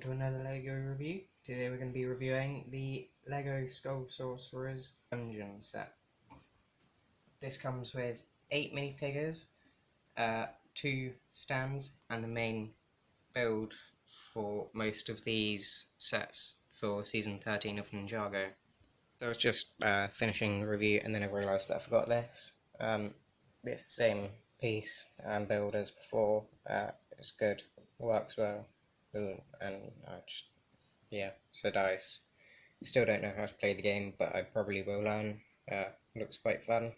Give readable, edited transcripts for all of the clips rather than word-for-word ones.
welcome to another LEGO review. Today we're going to be reviewing the LEGO Skull Sorcerer's Dungeon set. This comes with 8 minifigures, 2 stands, and the main build for most of these sets for Season 13 of Ninjago. I was just finishing the review and then I realised that I forgot this. It's the same piece and build as before. It's good, works well, and so dice. Still don't know how to play the game, but I probably will learn. Looks quite fun.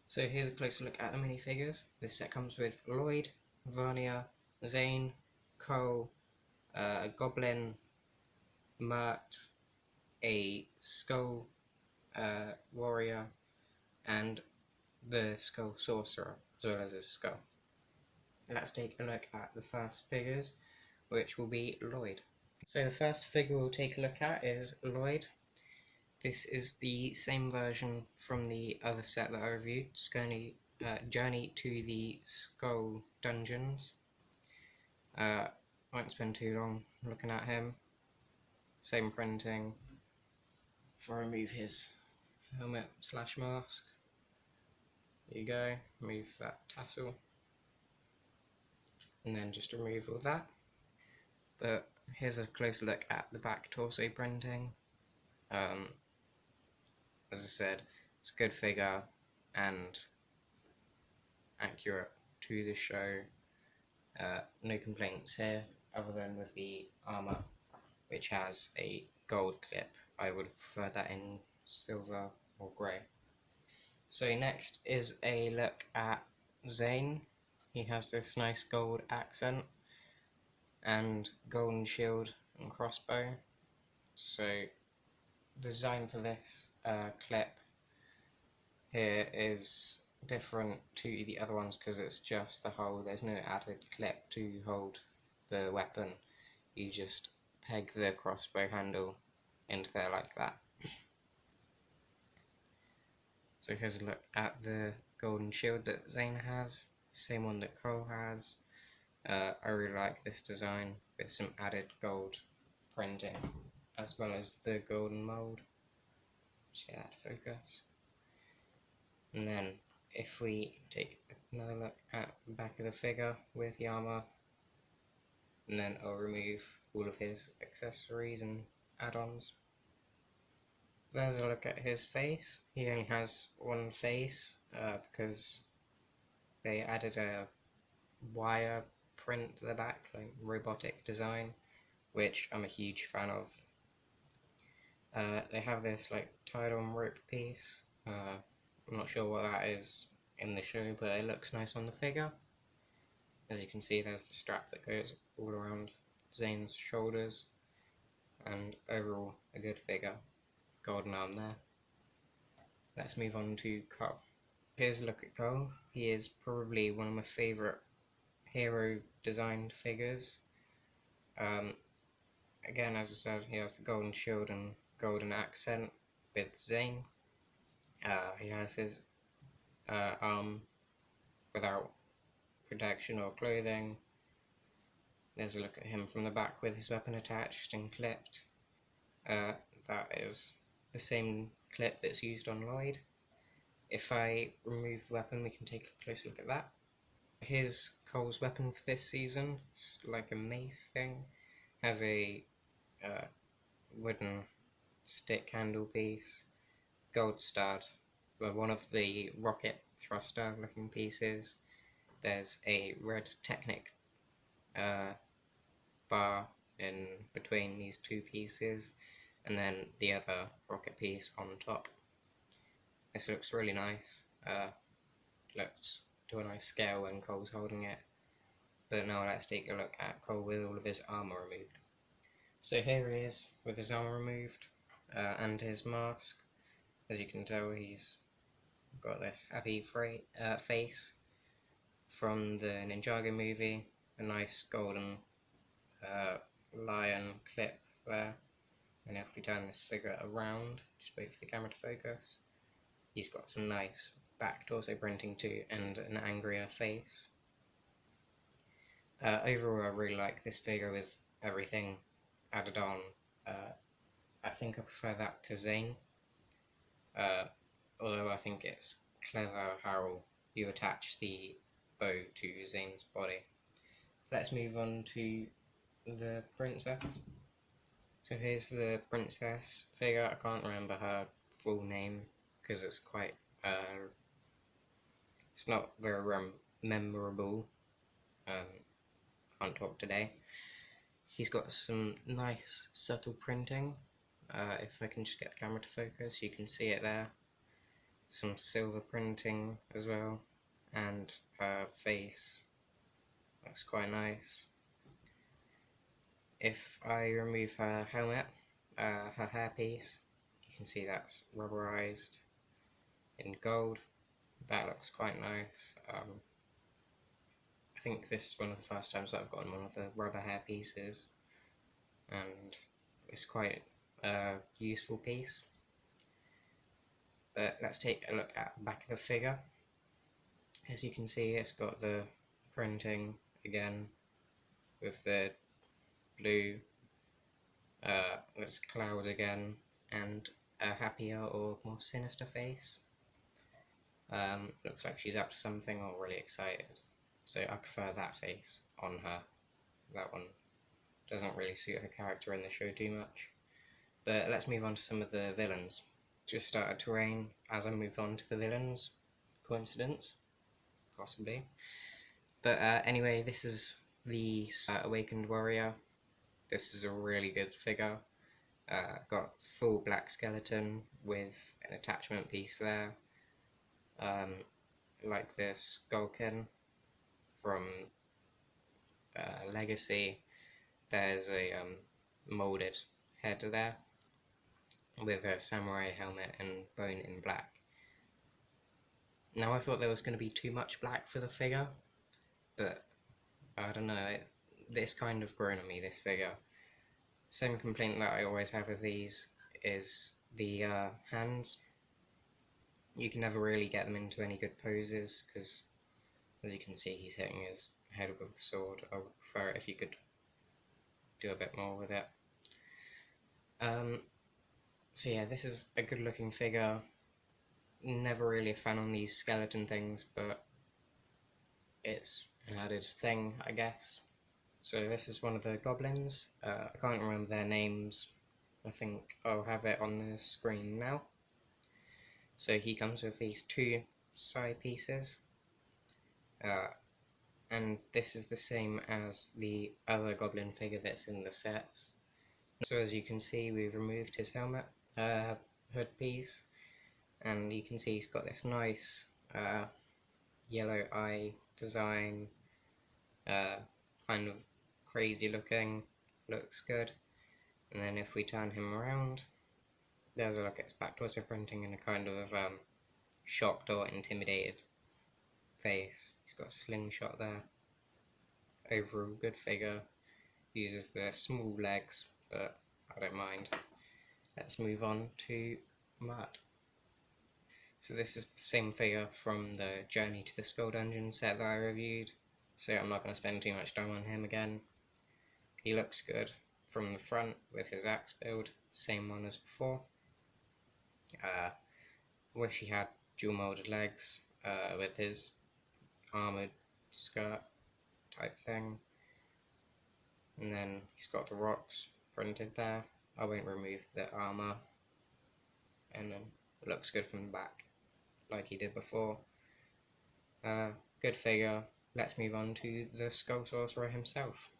So here's a closer look at the minifigures. This set comes with Lloyd, Varnia, Zane, Cole, Goblin, Mert, a Skull Warrior, and the Skull Sorcerer, as well as his skull. Let's take a look at the first figures, which will be Lloyd. So the first figure we'll take a look at is Lloyd. This is the same version from the other set that I reviewed, Journey to the Skull Dungeons. Won't spend too long looking at him. Same printing. If I remove his helmet / mask, there you go, remove that tassel, and then just remove all that. But here's a closer look at the back torso printing. As I said, it's a good figure and accurate to the show. No complaints here, other than with the armour, which has a gold clip. I would prefer that in silver or grey. So next is a look at Zane. He has this nice gold accent and golden shield and crossbow. So the design for this clip here is different to the other ones because it's just the hole. There's no added clip to hold the weapon. You just peg the crossbow handle into there like that. So here's a look at the golden shield that Zane has, same one that Cole has. I really like this design with some added gold printing, as well as the golden mould. Just get that to focus. And then if we take another look at the back of the figure with the armour, and then I'll remove all of his accessories and add-ons. There's a look at his face. He only has one face because they added a wire print to the back, like robotic design, which I'm a huge fan of. They have this like tied-on rope piece. I'm not sure what that is in the show, but it looks nice on the figure. As you can see, there's the strap that goes all around Zane's shoulders, and overall a good figure. Golden arm there. Let's move on to Cole. Here's a look at Cole. He is probably one of my favourite hero designed figures. Again, as I said, he has the golden shield and golden accent with Zane. He has his arm without protection or clothing. There's a look at him from the back with his weapon attached and clipped. That is the same clip that's used on Lloyd. If I remove the weapon, we can take a closer look at that. Here's Cole's weapon for this season. It's like a mace thing. Has a wooden stick handle piece, gold stud, one of the rocket thruster looking pieces. There's a red Technic bar in between these two pieces, and then the other rocket piece on top. This looks really nice. Looks to a nice scale when Cole's holding it. But now let's take a look at Cole with all of his armour removed. So here he is with his armour removed and his mask. As you can tell, he's got this happy face from the Ninjago movie. A nice golden lion clip there. And if we turn this figure around, just wait for the camera to focus, he's got some nice back torso printing too, and an angrier face. Overall, I really like this figure with everything added on. I think I prefer that to Zane, uh, although I think it's clever how you attach the bow to Zane's body. Let's move on to the princess. So here's the princess figure. I can't remember her full name because it's quite, it's not very memorable. Can't talk today. He's got some nice subtle printing. If I can just get the camera to focus, you can see it there. Some silver printing as well, and her face looks quite nice. If I remove her helmet, her hairpiece, you can see that's rubberized in gold. That looks quite nice. I think this is one of the first times that I've gotten one of the rubber hair pieces, and it's quite a useful piece. But let's take a look at the back of the figure. As you can see, it's got the printing again with the blue, there's clouds again, and a happier or more sinister face. Looks like she's up to something or really excited. So I prefer that face on her. That one doesn't really suit her character in the show too much. But let's move on to some of the villains. Just started to rain as I move on to the villains. Coincidence? Possibly. But anyway, this is the Awakened Warrior. This is a really good figure. Got full black skeleton with an attachment piece there. Like this Gulkin from Legacy. There's a moulded head there with a samurai helmet and bone in black. Now I thought there was going to be too much black for the figure, but I don't know, this kind of grown on me, this figure. Same complaint that I always have with these is the hands. You can never really get them into any good poses, because as you can see he's hitting his head with the sword. I would prefer it if you could do a bit more with it. So yeah, this is a good looking figure. Never really a fan on these skeleton things, but it's an added thing, I guess. So this is one of the goblins. I can't remember their names. I think I'll have it on the screen now. So he comes with these two side pieces. And this is the same as the other goblin figure that's in the sets. So as you can see, we've removed his helmet, hood piece, and you can see he's got this nice yellow eye design, kind of crazy looking, looks good. And then if we turn him around, there's a look at his back torso printing in a kind of shocked or intimidated face. He's got a slingshot there. Overall good figure, uses the small legs, but I don't mind. Let's move on to Mud. So this is the same figure from the Journey to the Skull Dungeon set that I reviewed, so I'm not going to spend too much time on him again. He looks good from the front with his axe build, same one as before. Wish he had dual moulded legs with his armoured skirt type thing. And then he's got the rocks printed there. I won't remove the armour. And then it looks good from the back, like he did before. Good figure. Let's move on to the Skull Sorcerer himself.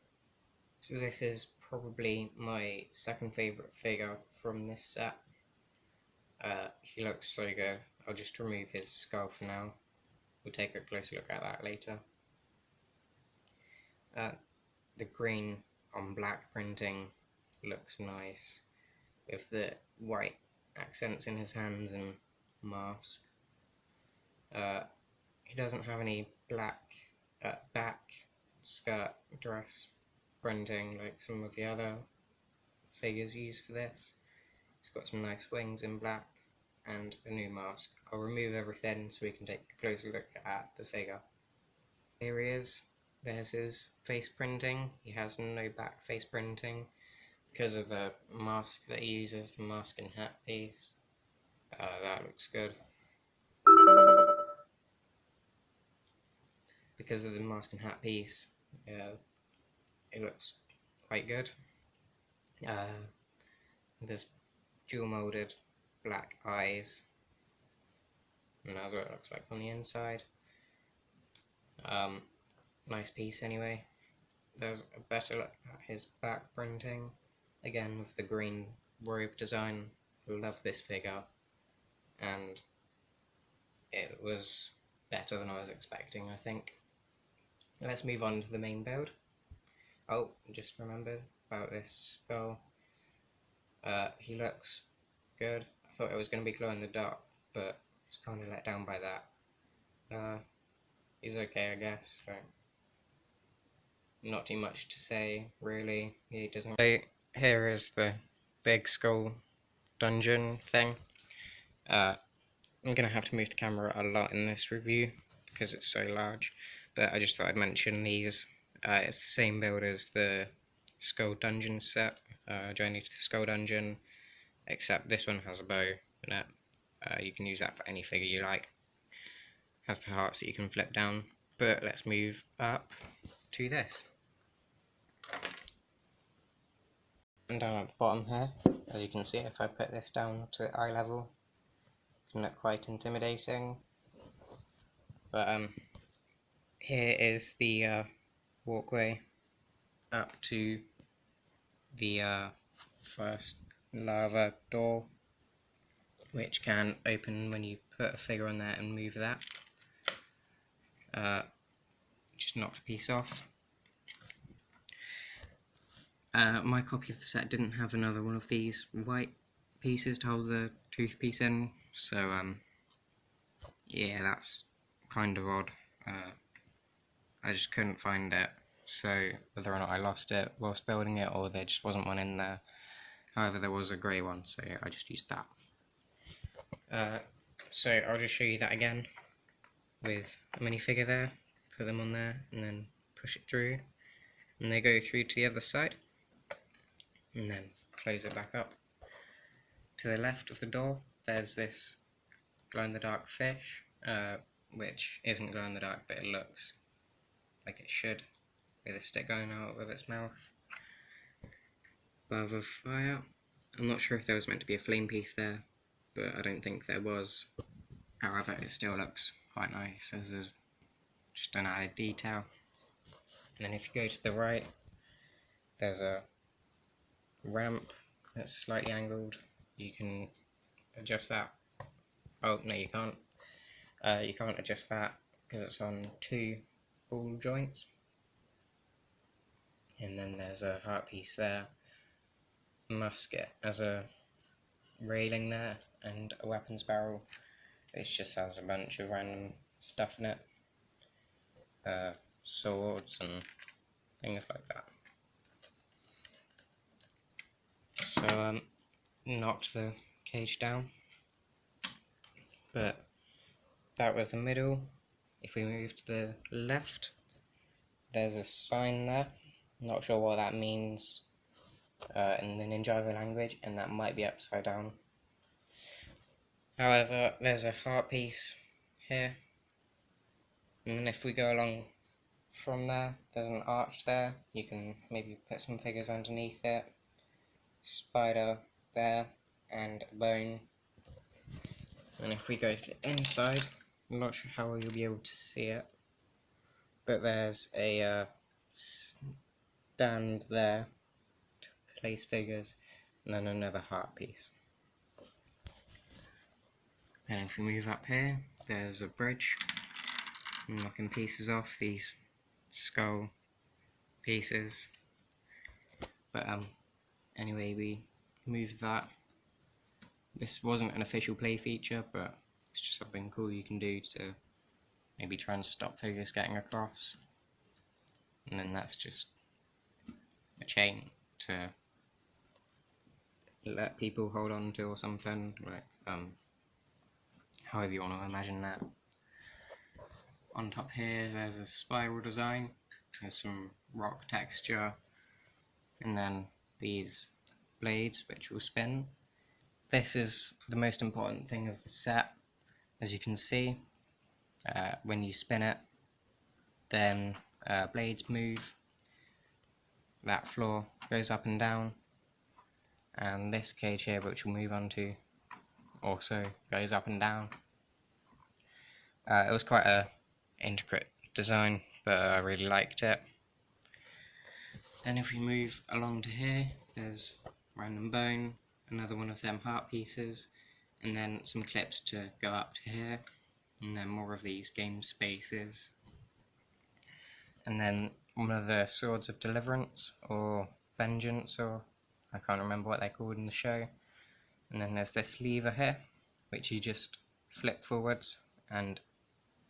So this is probably my second favourite figure from this set. He looks so good. I'll just remove his skull for now. We'll take a closer look at that later. The green on black printing looks nice, with the white accents in his hands and mask. He doesn't have any black back skirt dress printing like some of the other figures used for this. He's got some nice wings in black and a new mask. I'll remove everything so we can take a closer look at the figure. Here he is. there's his face printing. He has no back face printing because of the mask that he uses, the mask and hat piece. That looks good. Because of the mask and hat piece, it looks quite good. There's dual molded black eyes, and that's what it looks like on the inside. Nice piece anyway. There's a better look at his back printing, again with the green robe design. Love this figure, and it was better than I was expecting, I think. Let's move on to the main build. Oh, just remembered about this skull. He looks good. I thought it was going to be glow in the dark, but I was kind of let down by that. He's okay, I guess, but not too much to say, really. He doesn't. So here is the big skull dungeon thing. I'm gonna have to move the camera a lot in this review because it's so large, but I just thought I'd mention these. It's the same build as the Skull Dungeon set, Journey to the Skull Dungeon, except this one has a bow in it. You can use that for any figure you like. Has the hearts that you can flip down, but let's move up to this. And down at the bottom here, as you can see, if I put this down to eye level, it can look quite intimidating. But here is the walkway up to the first lava door, which can open when you put a figure on there and move that. Just knocked a piece off. My copy of the set didn't have another one of these white pieces to hold the tooth piece in, so yeah, that's kind of odd. I just couldn't find it, so whether or not I lost it whilst building it or there just wasn't one in there. However, there was a grey one, so I just used that. So I'll just show you that again with a minifigure there. Put them on there and then push it through, and they go through to the other side, and then close it back up. To the left of the door there's this glow-in-the-dark fish, which isn't glow-in-the-dark, but it looks like it should, with a stick going out of its mouth above a fire. I'm not sure if there was meant to be a flame piece there, but I don't think there was. However, it still looks quite nice as just an added detail. And then if you go to the right, there's a ramp that's slightly angled. You can adjust that. Oh, no, you can't. You can't adjust that because it's on 2 ball joints. And then there's a heart piece there, musket as a railing there, and a weapons barrel. It just has a bunch of random stuff in it. Swords and things like that. So knocked the cage down, but that was the middle. If we move to the left, there's a sign there. Not sure what that means in the Ninjago language, and that might be upside down. However, there's a heart piece here, and then if we go along from there, there's an arch there. You can maybe put some figures underneath it. Spider there, and a bone. And if we go to the inside, I'm not sure how well you'll be able to see it, but there's a stand there to place figures, and then another heart piece. And if we move up here, there's a bridge. I'm knocking pieces off these skull pieces. But anyway, we moved that. This wasn't an official play feature, but it's just something cool you can do to maybe try and stop figures getting across. And then that's just a chain to let people hold on to or something, like however you want to imagine that. On top here there's a spiral design, There's some rock texture, and then these blades which will spin. This is the most important thing of the set. As you can see, when you spin it, then blades move, that floor goes up and down, and this cage here, which we'll move on to, also goes up and down. It was quite a intricate design, but I really liked it. Then if we move along to here, there's random bone, another one of them heart pieces, and then some clips to go up to here, and then more of these game spaces. And then one of the swords of deliverance, or vengeance, or I can't remember what they're called in the show. And then there's this lever here, which you just flip forwards, and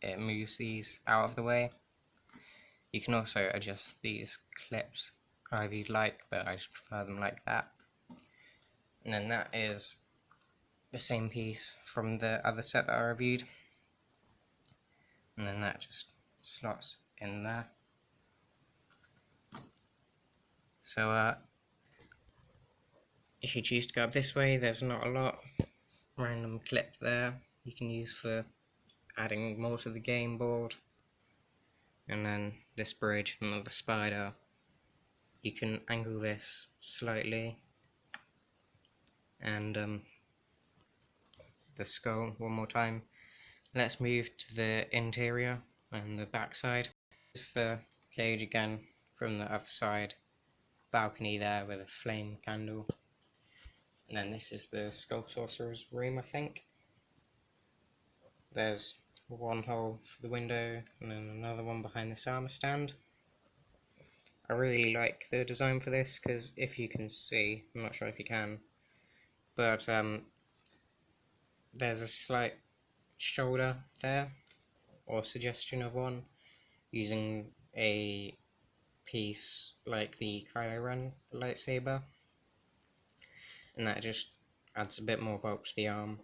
it moves these out of the way. You can also adjust these clips however you'd like, but I just prefer them like that. And then that is the same piece from the other set that I reviewed. And then that just slots in there. So if you choose to go up this way, there's not a lot. Random clip there you can use for adding more to the game board. And then this bridge, another spider. You can angle this slightly. And the skull one more time. Let's move to the interior and the back side. This is the cage again from the other side. Balcony there with a flame candle. And then this is the Skull Sorcerer's room, I think. There's one hole for the window and then another one behind this armor stand. I really like the design for this because if you can see, I'm not sure if you can, but there's a slight shoulder there, or suggestion of one, using a piece like the Kylo Ren lightsaber, and that just adds a bit more bulk to the arm.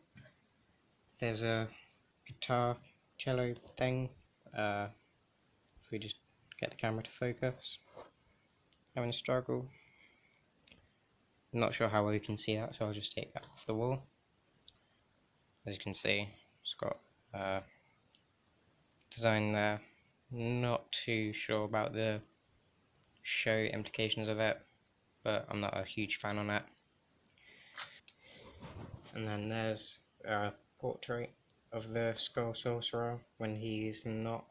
There's a guitar cello thing, if we just get the camera to focus. Having a struggle. I'm not sure how well you can see that, so I'll just take that off the wall. As you can see, it's got design there. Not too sure about the show implications of it, but I'm not a huge fan on it. And then there's a portrait of the Skull Sorcerer when he's not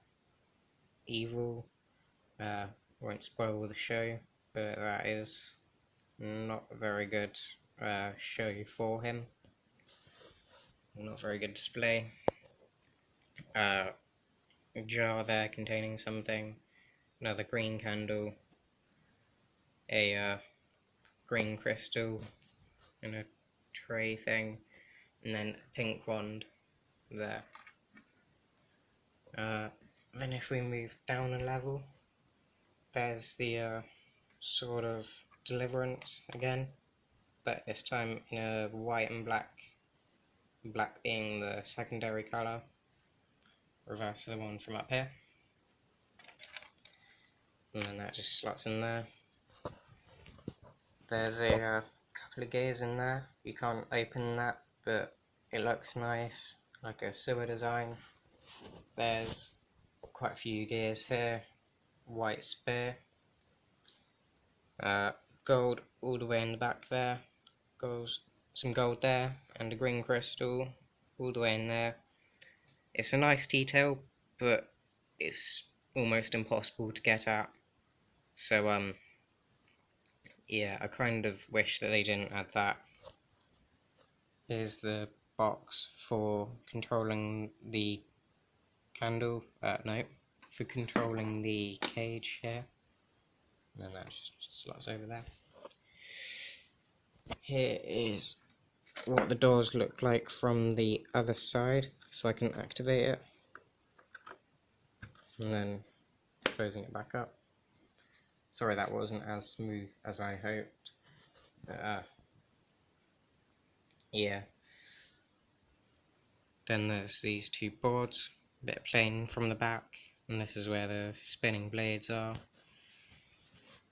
evil. Won't spoil the show, but that is not a very good show for him. Not very good display. A jar there containing something, another green candle, a green crystal in a tray thing, and then a pink wand there. Then if we move down a level, there's the Sword of Deliverance again, but this time in a white and black, black being the secondary colour, reverse to the one from up here, and then that just slots in there. There's a couple of gears in there, you can't open that, but it looks nice, like a sewer design. There's quite a few gears here, white spear, gold all the way in the back there, goes some gold there, and a green crystal all the way in there. It's a nice detail, but it's almost impossible to get at, so yeah, I kind of wish that they didn't add that. Here's the box for controlling the candle, for controlling the cage here, and then that just slots over there. Here is what the doors look like from the other side, so I can activate it, and then closing it back up. Sorry that wasn't as smooth as I hoped, but yeah. Then there's these two boards, a bit plain from the back, and this is where the spinning blades are.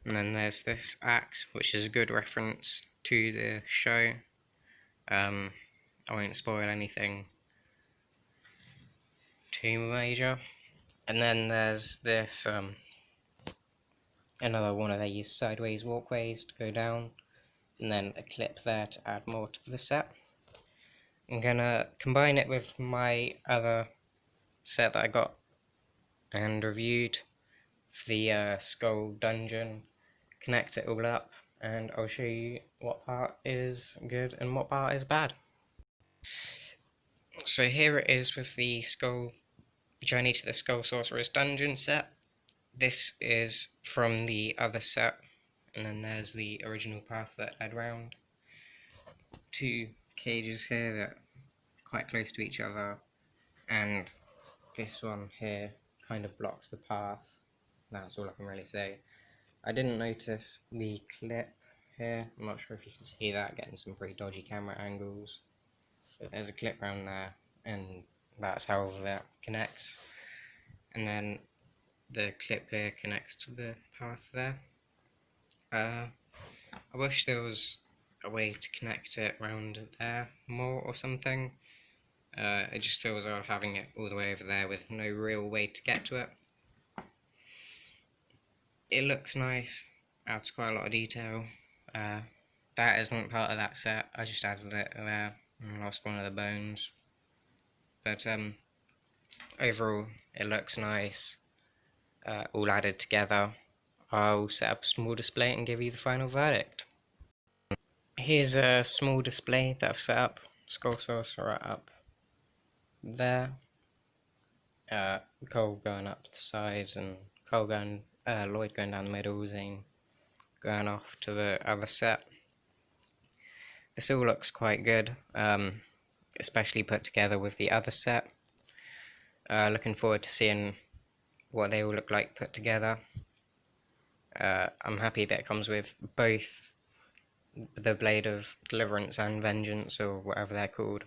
And then there's this axe, which is a good reference to the show. I won't spoil anything too major. And then there's this another one of these sideways walkways to go down, and then a clip there to add more to the set. I'm gonna combine it with my other set that I got and reviewed for the Skull Dungeon, connect it all up, and I'll show you what part is good and what part is bad. So here it is with the Journey to the Skull Sorcerer's Dungeon set. This is from the other set, and then there's the original path that led round. Two cages here that are quite close to each other, and this one here kind of blocks the path. That's all I can really say. I didn't notice the clip here. I'm not sure if you can see that, getting some pretty dodgy camera angles. But there's a clip around there, and that's how that connects. And then the clip here connects to the path there. I wish there was a way to connect it around there more or something. It just feels odd having it all the way over there with no real way to get to it. It looks nice, adds quite a lot of detail. That isn't part of that set, I just added it there and lost one of the bones. But overall, it looks nice, all added together. I'll set up a small display and give you the final verdict. Here's a small display that I've set up, Skull Sorcerer up there, Cole going up the sides, and Lloyd going down the middle, Zane going off to the other set. This all looks quite good, especially put together with the other set. Looking forward to seeing what they all look like put together. I'm happy that it comes with both the Blade of Deliverance and Vengeance, or whatever they're called.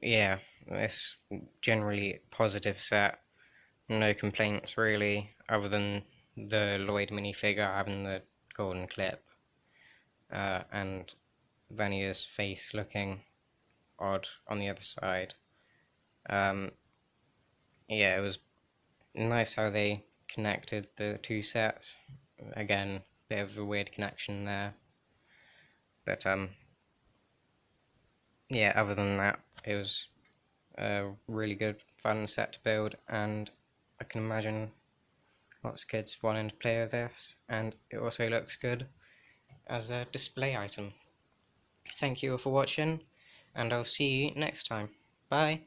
Yeah, it's generally positive set. No complaints really, other than the Lloyd minifigure having the golden clip, and Vania's face looking odd on the other side. Yeah, it was nice how they connected the two sets. Again, bit of a weird connection there. But yeah, other than that, it was a really good, fun set to build, and I can imagine lots of kids wanting to play with this, and it also looks good as a display item. Thank you all for watching, and I'll see you next time. Bye!